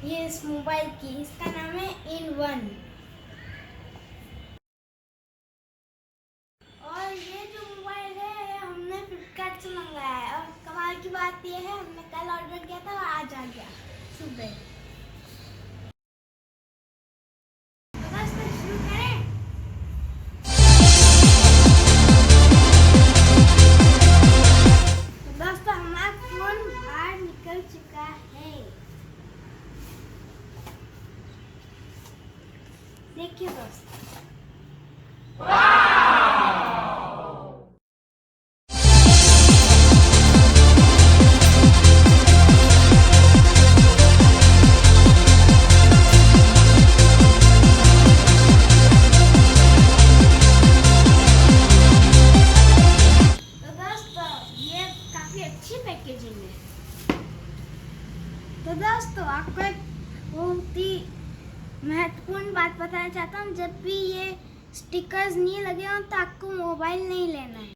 ये इस मोबाइल की, इसका नाम है इन1। और ये जो मोबाइल है हमने फ्लिपकार्ट से मंगाया है। और कमाल की बात ये है, हमने कल ऑर्डर किया था और आज आ गया सुबह। तो दोस्तों शुरू करें। तो दोस्तों हमारा फोन बाहर निकल चुका है, देखिए दोस्तों। अच्छी पैकेजिंग है। तो दोस्तों आपको एक बहुत ही महत्वपूर्ण बात बताना चाहता हूँ, जब भी ये स्टिकर्स नहीं लगे हों तो आपको मोबाइल नहीं लेना है।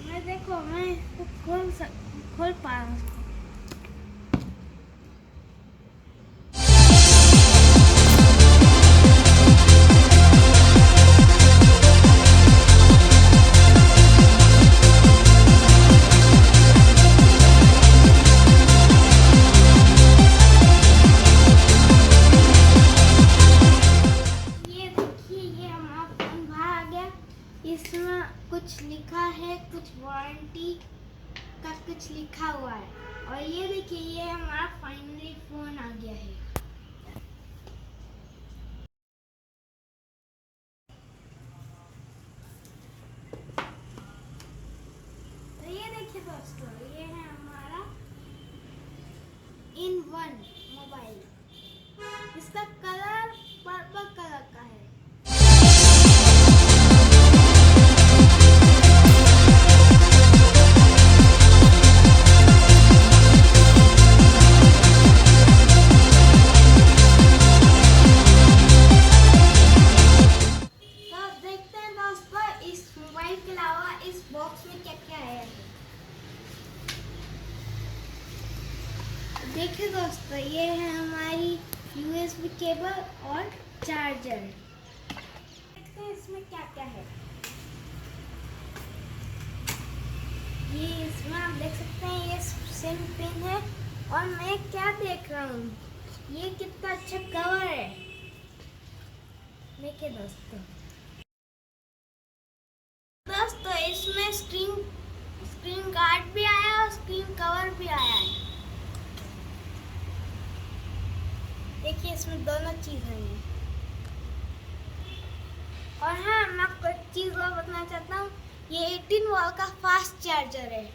मैं इसको खोल पा रहा हूँ। इसमें कुछ लिखा है, कुछ वारंटी का कुछ लिखा हुआ है। और ये देखिए, ये हमारा फाइनली फोन आ गया है। तो ये देखिए दोस्तों, ये है हमारा इन1 मोबाइल। इसका कलर पर्पल कलर का है। के अलावा इस बॉक्स में क्या क्या है, देखिए दोस्तों। ये है हमारी यूएसबी केबल और चार्जर। देखते हैं इसमें क्या क्या है। ये इसमें आप देख सकते हैं, ये सिम पिन है। और मैं क्या देख रहा हूँ, ये कितना अच्छा कवर है, देखिए दोस्तों। इसमें स्क्रीन गार्ड भी आया और स्क्रीन कवर भी आया है। देखिए इसमें दोनों चीज है। और हाँ, मैं आपको एक चीज और बताना चाहता हूँ, ये 18 वोल्ट का फास्ट चार्जर है।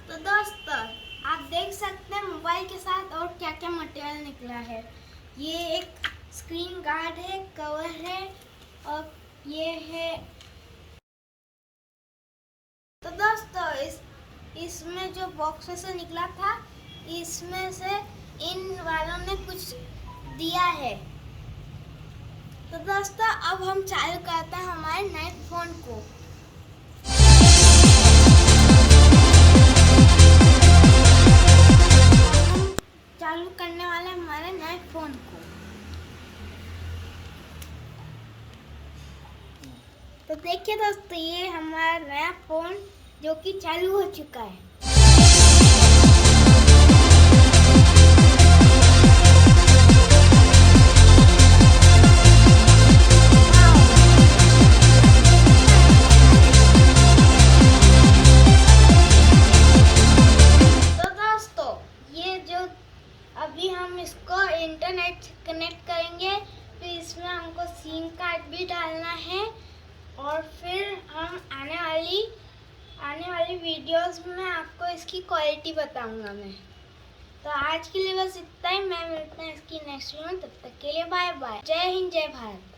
तो दोस्तों आप देख सकते हैं मोबाइल के साथ और क्या क्या मटेरियल निकला है। ये एक स्क्रीन गार्ड है, कवर है, और ये है। तो दोस्तों इसमें जो बॉक्स से निकला था, इसमें से इन वालों ने कुछ दिया है। तो दोस्तों अब हम चालू करते हैं हमारे नए फोन को। हम चालू करने वाले हमारे नए फोन को। तो देखिए दोस्तों, ये हमारा नया फोन जो कि चालू हो चुका है। तो दोस्तों ये जो अभी हम इसको इंटरनेट से कनेक्ट करेंगे, फिर इसमें हमको सिम कार्ड भी डालना है। और फिर हम आने वाली वीडियोस में आपको इसकी क्वालिटी बताऊंगा मैं। तो आज के लिए बस इतना ही। मैं मिलता हूँ इसकी नेक्स्ट वीडियो में, तब तक के लिए बाय बाय। जय हिंद, जय भारत।